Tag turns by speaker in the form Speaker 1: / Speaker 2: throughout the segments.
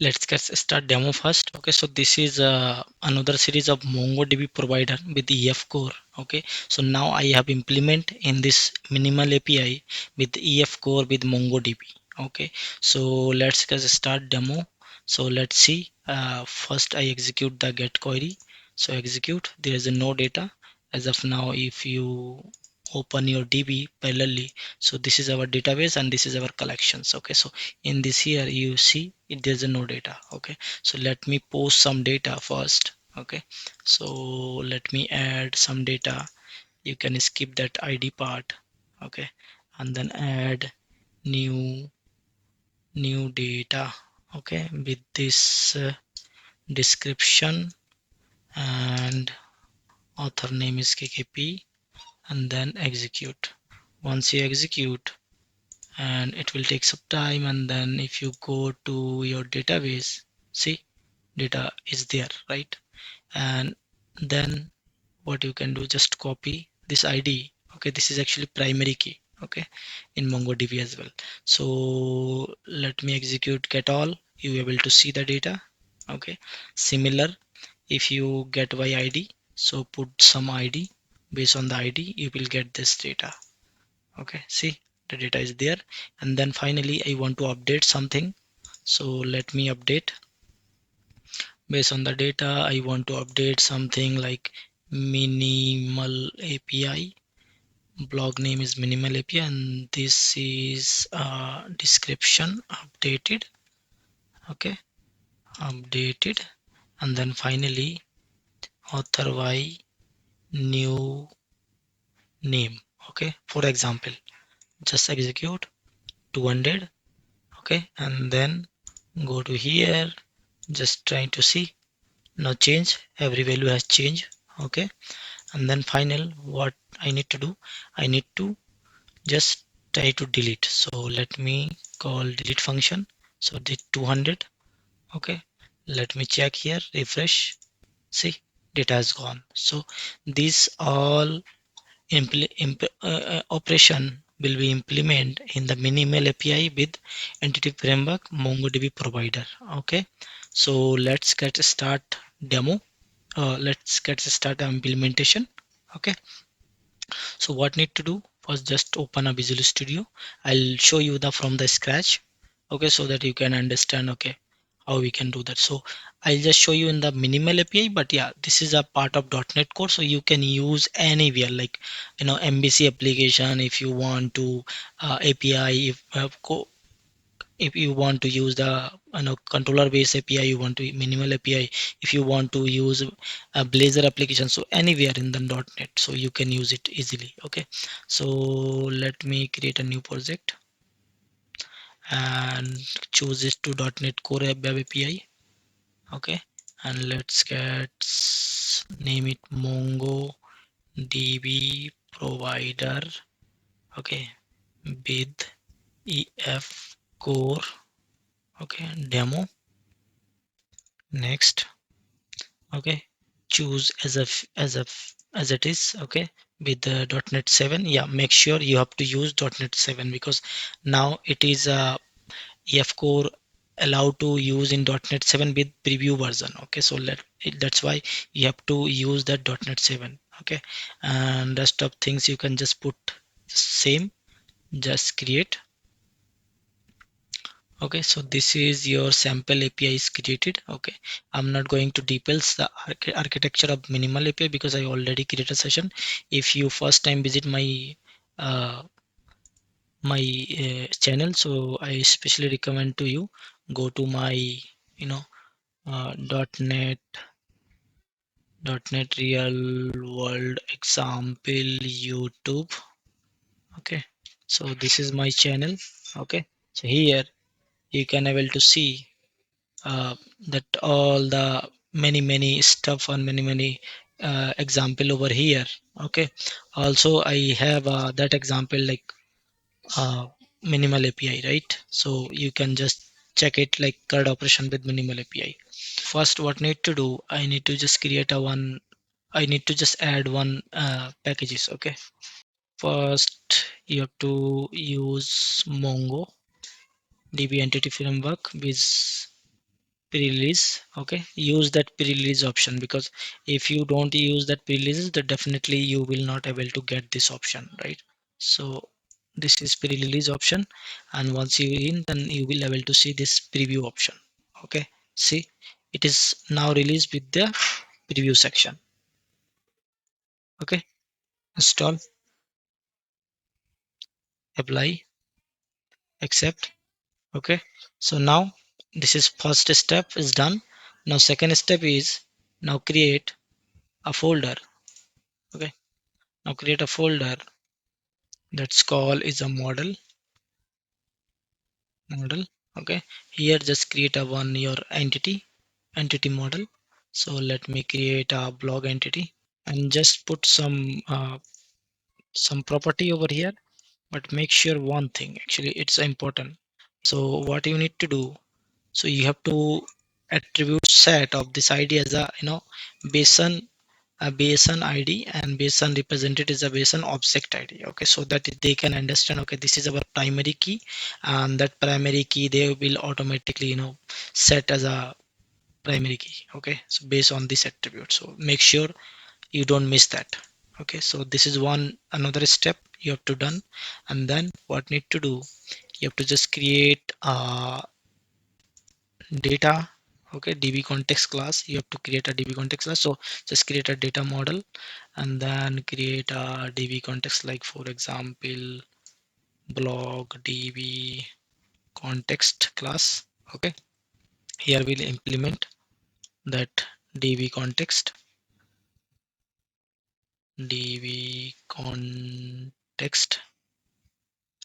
Speaker 1: Let's get start demo first. Okay, so this is another series of MongoDB provider with EF core. Okay, so now I have implement in this minimal API with EF core with MongoDB. Okay, so let's get start demo. So let's see. First I execute the get query. So execute, there is no data as of now. If you open your DB parallelly, so this is our database and this is our collections. Okay, so in this here you see there's no data. Okay, so let me post some data first. Okay, so let me add some data. You can skip that ID part. Okay, and then add new data. Okay, with this description and author name is kkp, and then execute. Once you execute, and it will take some time, and then if you go to your database, see data is there, right? And then what you can do, just copy this ID. Okay, this is actually primary key. Okay, in MongoDB as well. So let me execute get all. You able to see the data. Okay, similar, if you get by ID, so put some ID. Based on the ID you will get this data. Okay, see the data is there. And then finally I want to update something, so let me update. Based on the data I want to update something like minimal API. Blog name is minimal API, and this is description updated. Okay, updated. And then finally author y new name. Okay, for example, just execute 200. Okay, and then go to here, just trying to see, now change, every value has changed. Okay, and then final, what I need to do, I need to just try to delete. So let me call delete function. So the 200. Okay, let me check here, refresh, see data has gone. So these all operation will be implemented in the minimal API with entity framework MongoDB provider. Okay, so let's get start demo. Let's get start implementation. Okay, so what need to do, first just open a Visual Studio. I'll show you the from the scratch. Okay, so that you can understand. Okay, how we can do that. So I'll just show you in the minimal API, but yeah, this is a part of .NET Core, so you can use anywhere, like MVC application if you want to, API if you want to use the controller based API, you want to minimal API, if you want to use a Blazor application, so anywhere in the .NET, so you can use it easily. Okay, so let me create a new project and choose it to .NET Core Web API. Okay, and let's get name it MongoDB provider. Okay, with EF core. Okay, demo. Next. Okay, choose as it is. Okay, with the .NET 7. Yeah, make sure you have to use .NET 7, because now it is EF core allowed to use in .NET 7 with preview version. Okay, so that's why you have to use that .NET 7. Okay, and rest of things you can just put same, just create. Okay, so this is your sample API is created. Okay, I'm not going to details the architecture of minimal API because I already created a session. If you first time visit my uh, channel, so I especially recommend to you go to my know .NET real world example YouTube. Okay, so this is my channel. Okay, so here you can able to see uh, that all the many stuff and many example over here. Okay, also I have that example like uh, minimal API, right? So you can just check it like CRUD operation with minimal API. First what need to do, I need to just create a one, I need to just add one packages. Okay, first you have to use MongoDB entity framework with pre-release. Okay, use that pre-release option, because if you don't use that pre-release, then definitely you will not able to get this option, right? So this is pre-release option, and once you in, then you will able to see this preview option. Okay, see, it is now released with the preview section. Okay, install, apply, accept. Okay, so now this is first step is done. Now second step is, now create a folder. Okay, now create a folder that's called is a model. Okay, here just create a one your entity model. So let me create a blog entity and just put some property over here, but make sure one thing, actually it's important. So what you need to do, so you have to attribute set of this id as a basin, a basin id, and basin represented is a basin object id. Okay, so that they can understand, okay, this is our primary key, and that primary key they will automatically set as a primary key. Okay, so based on this attribute, so make sure you don't miss that. Okay, so this is one another step you have to done. And then what need to do, you have to just create data. Okay, db context class, you have to create a db context class. So just create a data model, and then create a db context, like for example blog db context class. Okay, here we'll implement that db context.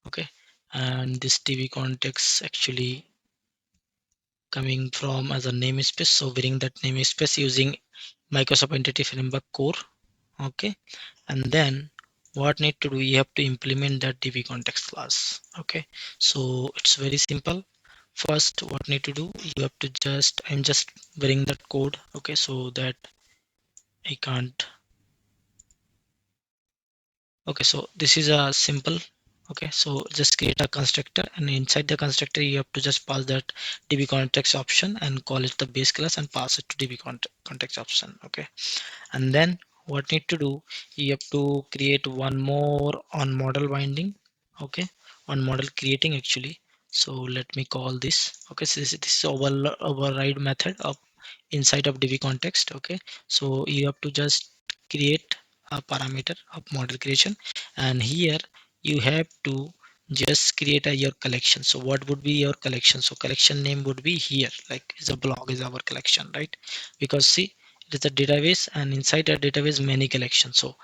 Speaker 1: Okay, and this db context actually coming from as a namespace, so bring that namespace using Microsoft Entity Framework core. Okay, and then what need to do, you have to implement that db context class. Okay, so it's very simple. First what need to do, you have to just, I'm just bring that code. Okay, so that I can't. Okay, so this is a simple. Okay, so just create a constructor, and inside the constructor you have to just pass that db context option and call it the base class and pass it to db context option. Okay, and then what need to do, you have to create one more on model binding. Okay, on model creating actually. So let me call this. Okay, so this is override method of inside of db context. Okay, so you have to just create a parameter of model creation, and here you have to just create your collection. So what would be your collection, so collection name would be here, like is a blog is our collection, right? Because see, it is a database, and inside a database many collections. So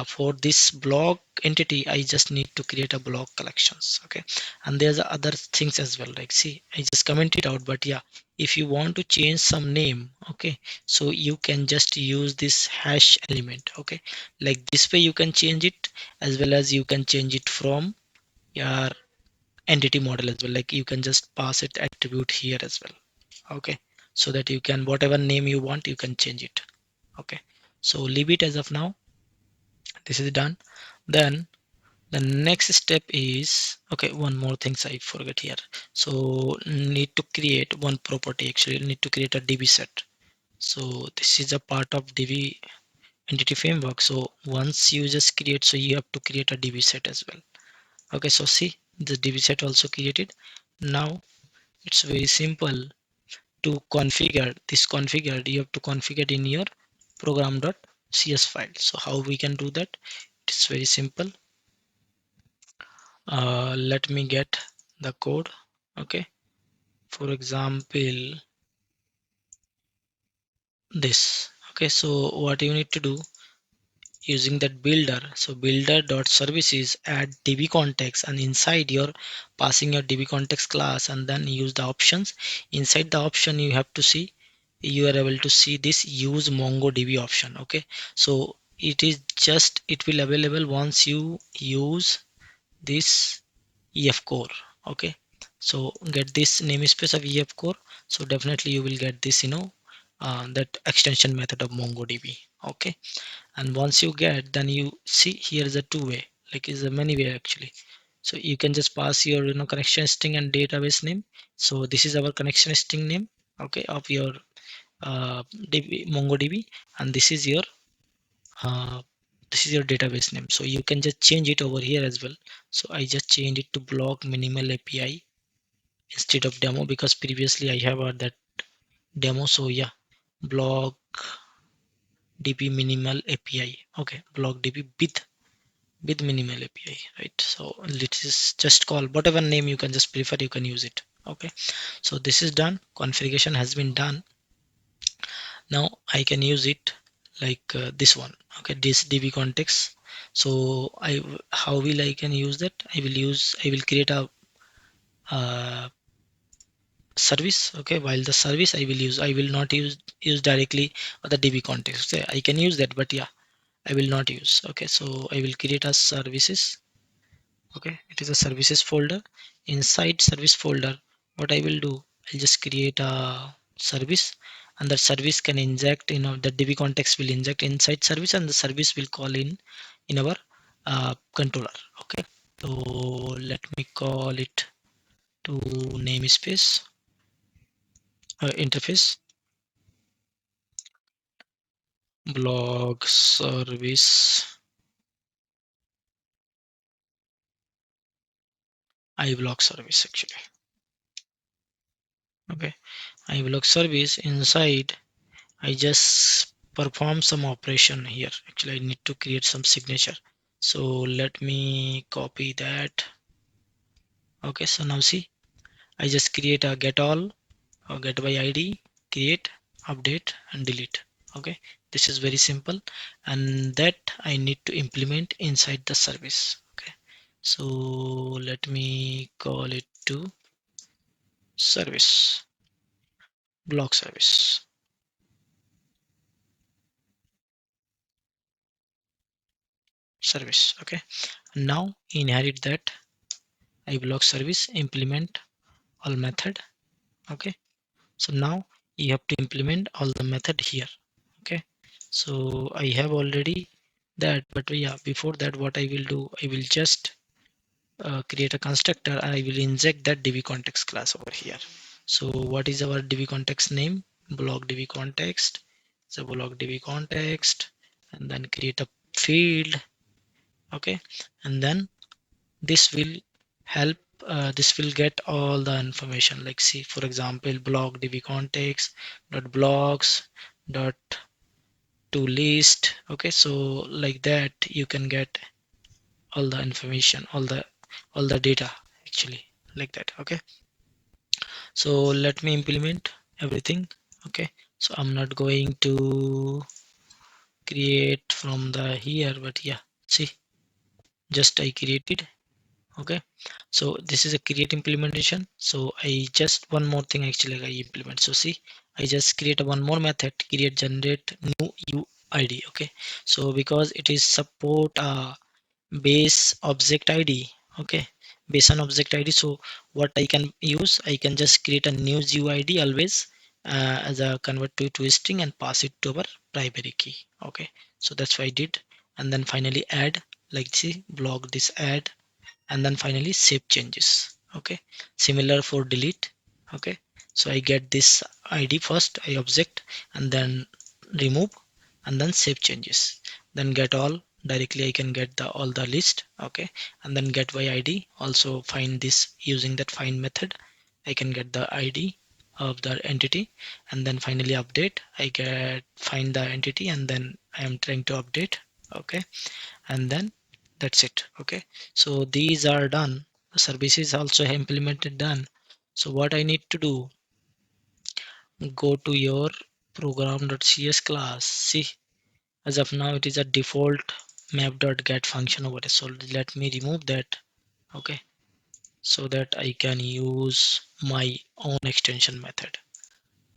Speaker 1: for this blog entity I just need to create a blog collections. Okay, and there's other things as well, like see, I just comment it out, but yeah, if you want to change some name, okay, so you can just use this hash element. Okay, like this way you can change it, as well as you can change it from your entity model as well, like you can just pass it attribute here as well. Okay, so that you can whatever name you want you can change it. Okay, so leave it as of now. This is done. Then the next step is, okay, one more things I forget here. So need to create one property, actually need to create a db set. So this is a part of db entity framework. So once you just create, so you have to create a db set as well. Okay, so see, the db set also created. Now it's very simple to configure this. Configured, you have to configure in your program.cs file. So how we can do that, it's very simple. Let me get the code. Okay, for example this. Okay, so what you need to do, using that builder, so builder.services add db context, and inside you're passing your db context class, and then use the options. Inside the option you have to see, you are able to see this use mongodb option. Okay, so it is just, it will available once you use this ef core. Okay, so get this namespace of ef core, so definitely you will get this that extension method of mongodb. Okay, and once you get, then you see here is a two-way, like is a many way actually. So you can just pass your connection string and database name. So this is our connection string name. okay, of your MongoDB, and uh, this is your database name. So you can just change it over here as well. So I just changed it to block minimal API instead of demo, because previously I have that demo. So yeah, block db minimal API. Okay, block db with minimal API, right? So let's just call whatever name you can just prefer, you can use it. Okay, so this is done, configuration has been done. Now I can use it like this one. Okay, this db context. So how will I can use that? I will create a uh, service. Okay, while the service I will not use directly the db context. Okay, I can use that, but yeah, I will not use. Okay, so I will create a services. Okay, it is a services folder. Inside service folder, what I will do, I'll just create a service, and that service can inject, the db context will inject inside service, and the service will call in our controller. Okay, so let me call it to namespace interface blog service iBlock service actually. Okay, iBlock service. Inside I just perform some operation here. Actually I need to create some signature, so let me copy that. Okay, so now see, I just create a get all or get by id, create, update and delete. Okay, this is very simple, and that I need to implement inside the service. Okay, so let me call it to service block service. Okay, now inherit that iBlock service, implement all method. Okay, so now you have to implement all the method here. Okay, so I have already that, but yeah, before that what I will do, I will just create a constructor and I will inject that db context class over here. So what is our db context name? Block db context. So block db context, and then create a field. Okay, and then this will help, this will get all the information, like see, for example, block db context dot blocks dot to list. Okay, so like that you can get all the information, all the data actually, like that. Okay, so let me implement everything. Okay, so I'm not going to create from the here, but yeah, see, just I created. Okay, so this is a create implementation. So I just one more thing actually I implement. So see, I just create one more method, create generate new uid. Okay, so because it is support base object id. Okay, base on object id. So what I can use, I can just create a new uid always as a convert to a string and pass it to our primary key. Okay, so that's what I did, and then finally add, like see, block this add, and then finally save changes. Okay, similar for delete. Okay, so I get this id first, I object, and then remove, and then save changes, then get all, directly I can get the all the list. Okay, and then get by id, also find this using that find method, I can get the id of the entity, and then finally update, I get find the entity, and then I am trying to update. Okay, and then that's it. Okay, so these are done, the service is also implemented, done. So what I need to do, go to your program.cs class. See, as of now it is a default map.get function over there, so let me remove that. Okay, so that I can use my own extension method.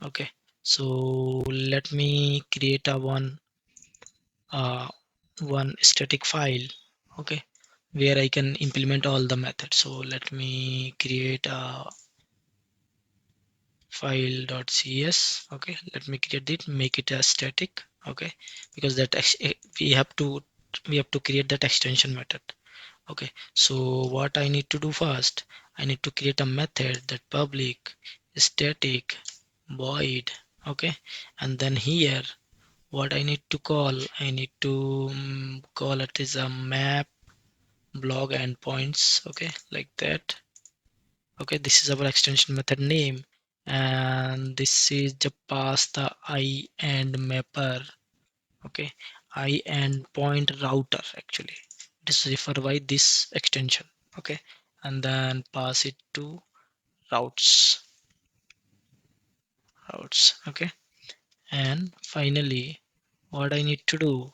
Speaker 1: Okay, so let me create a uh, one static file. Okay, where I can implement all the methods. So let me create a file.cs. Okay, let me create it, make it a static. Okay, because that we have to create that extension method. Okay, so what I need to do first, I need to create a method that public static void. Okay, and then here what I need to call, I need to call it is a map blog endpoints. Okay, like that. Okay, this is our extension method name, and this is the pass the I and mapper. Okay, I and point router, actually it is referred by this extension. Okay, and then pass it to routes. Okay, and finally what I need to do,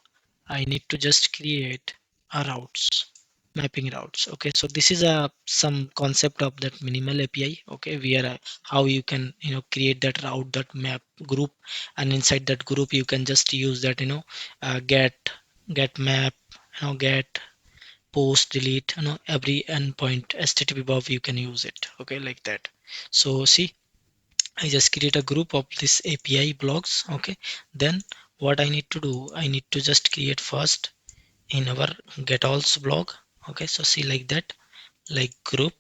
Speaker 1: I need to just create a routes, mapping routes. Okay, so this is a some concept of that minimal API. Okay, where how you can create that route, that map group, and inside that group you can just use that get map, get post, delete, every endpoint http above you can use it. Okay, like that. So see, I just create a group of this API blocks. Okay, then what I need to do, I need to just create first in our get alls blog. Okay, so see like that, like group.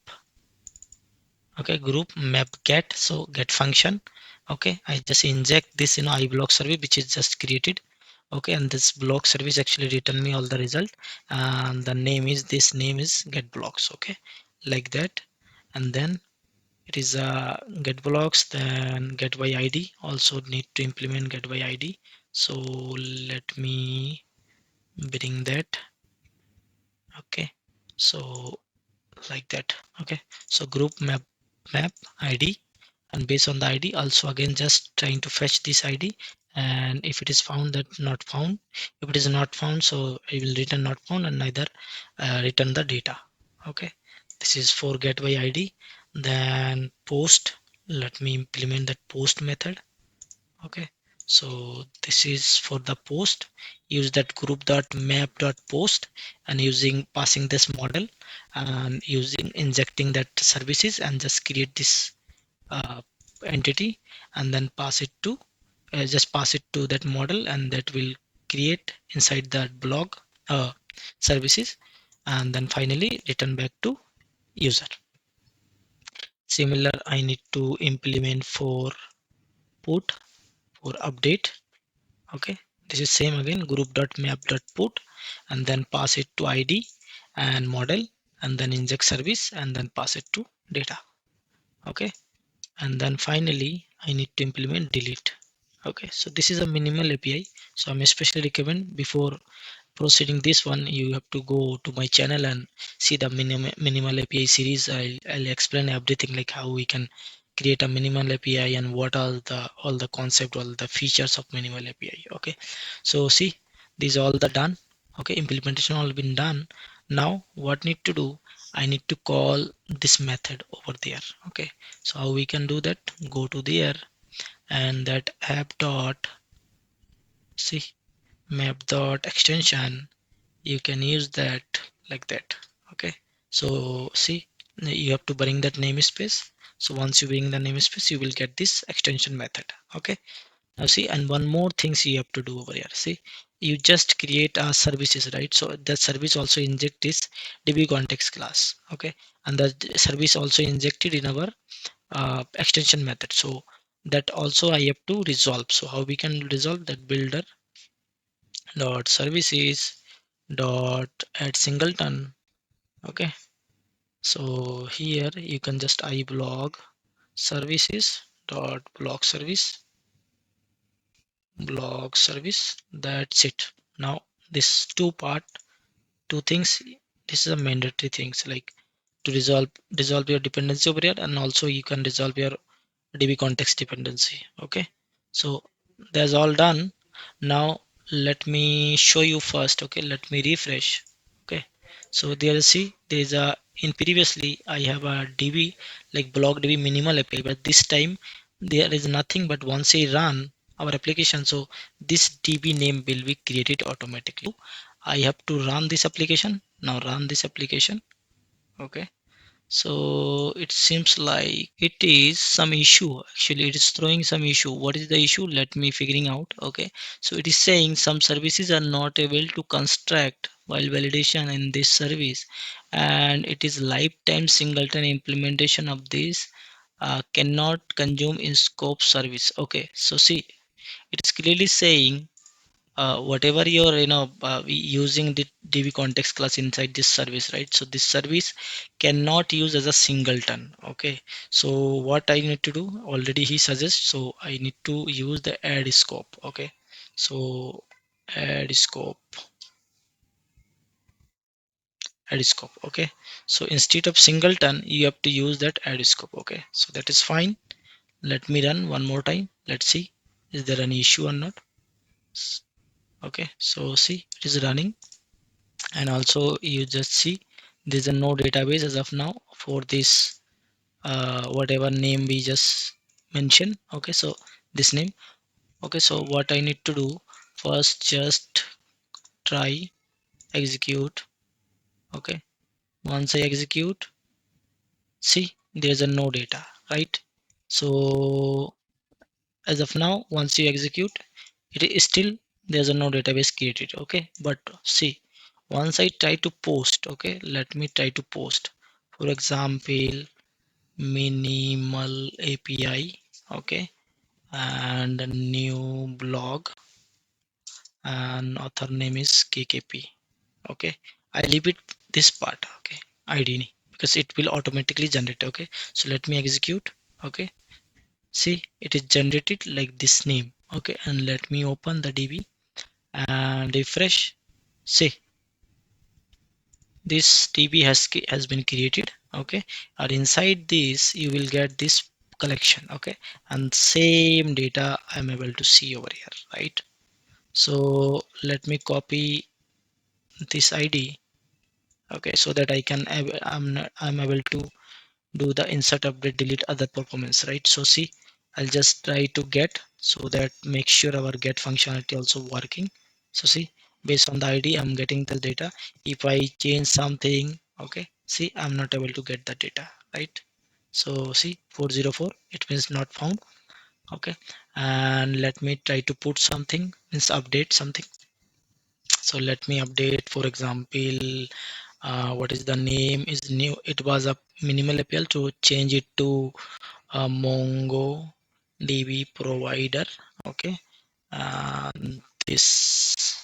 Speaker 1: Okay, group map get, so get function. Okay, I just inject this iBlock service which is just created. Okay, and this block service actually return me all the result, and the name is, this name is get blocks. Okay, like that. And then it is get blocks, then get by id, also need to implement get by id. So let me bring that. Okay, so like that. Okay, so group map id, and based on the id also again just trying to fetch this id, and if it is found, that not found. If it is not found, so it will return not found, and neither return the data. Okay, this is for get by id. Then post, let me implement that post method. Okay, so this is for the post, use that group dot map dot post, and using passing this model and using injecting that services, and just create this entity, and then pass it to just pass it to that model, and that will create inside that blog services, and then finally return back to user. Similar I need to implement for put, for update. Okay, this is same again, group.map.put, and then pass it to id and model, and then inject service, and then pass it to data. Okay, and then finally I need to implement delete. Okay, so this is a minimal API, so I'm especially recommend before proceeding this one, you have to go to my channel and see the minimal API series. I'll explain everything, like how we can create a minimal API and what are the all the concept, all the features of minimal API. Okay, so see, these all the done. Okay, implementation all been done. Now what need to do, I need to call this method over there. Okay, so how we can do that, go to there, and that app dot, see, map dot extension, you can use that like that. Okay, so see, you have to bring that namespace. So once you bring the namespace, you will get this extension method. Okay, now see, and one more things you have to do over here. See, you just create a services, right? So that service also inject this db context class. Okay, and the service also injected in our extension method. So that also I have to resolve. So how we can resolve that, builder dot services dot add singleton. Okay, so here you can just iblog services dot blog service, that's it. Now this two things, this is a mandatory things, like to resolve your dependency over here, and also you can resolve your db context dependency. Okay, so that's all done. Now let me show you first. Okay, let me refresh. Okay, so there, see, there is a, in previously I have a db like blog db minimal API, but this time there is nothing, but once I run our application, so this db name will be created automatically. I have to run this application. Now run this application. Okay, so it seems like it is some issue. Actually it is throwing some issue. What is the issue, let me figuring out. Okay, so it is saying some services are not able to construct while validation in this service, and it is lifetime singleton implementation of this cannot consume in scope service. Okay, so see, it's clearly saying whatever you're using the db context class inside this service, right? So this service cannot use as a singleton. Okay, so what I need to do, already he suggests, so I need to use the add scope. Okay, so add scope, add scope. Okay, so instead of singleton you have to use that add scope. Okay, so that is fine. Let me run one more time. Let's see, is there any issue or not? Okay, so see, it is running. And also you just see there's a no database as of now for this whatever name we just mentioned. Okay, so this name. Okay, so what I need to do, first just try execute. Okay, once I execute, see there's a no data, right? So as of now, once you execute, it is still there's a no database created. Okay, but see, once I try to post, okay, let me try to post, for example, minimal API. Okay, and a new blog, and author name is kkp. Okay, I leave it this part. Okay, id, because it will automatically generate. Okay, so let me execute. Okay, see, it is generated like this name. Okay, and let me open the db and refresh. See, this db has been created. Okay, and inside this you will get this collection. Okay, and same data I'm able to see over here, right? So let me copy this id. Okay, so that I can I'm able to do the insert, update, delete, other performance, right? So see, I'll just try to get, so that make sure our get functionality also working. So see, based on the id I'm getting the data. If I change something, okay, see, I'm not able to get the data, right? So see, 404, it means not found. Okay, and let me try to put something, means update something. So let me update, for example, what is the name is new, it was a minimal apl, to change it to a mongodb provider. Okay, and this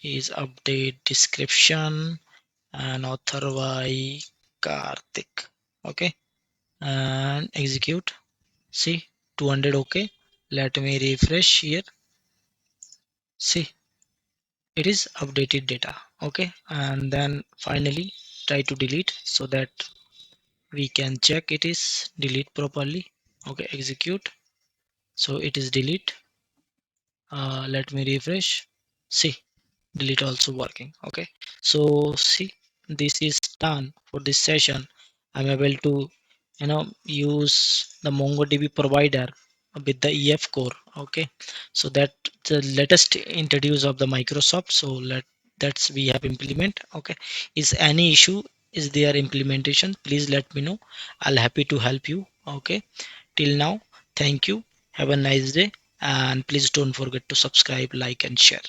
Speaker 1: is update description, and author by karthik. Okay, and execute. See, 200. Okay, let me refresh here. See, it is updated data. Okay, and then finally try to delete, so that we can check it is delete properly. Okay, execute, so it is delete. Let me refresh. See, delete also working. Okay, so see, this is done for this session. I'm able to use the mongodb provider with the ef core. Okay, so that the latest introduce of the microsoft, so that's we have implement. Okay, is any issue, is there implementation, please let me know. I'll happy to help you. Okay, till now, thank you, have a nice day, and please don't forget to subscribe, like and share.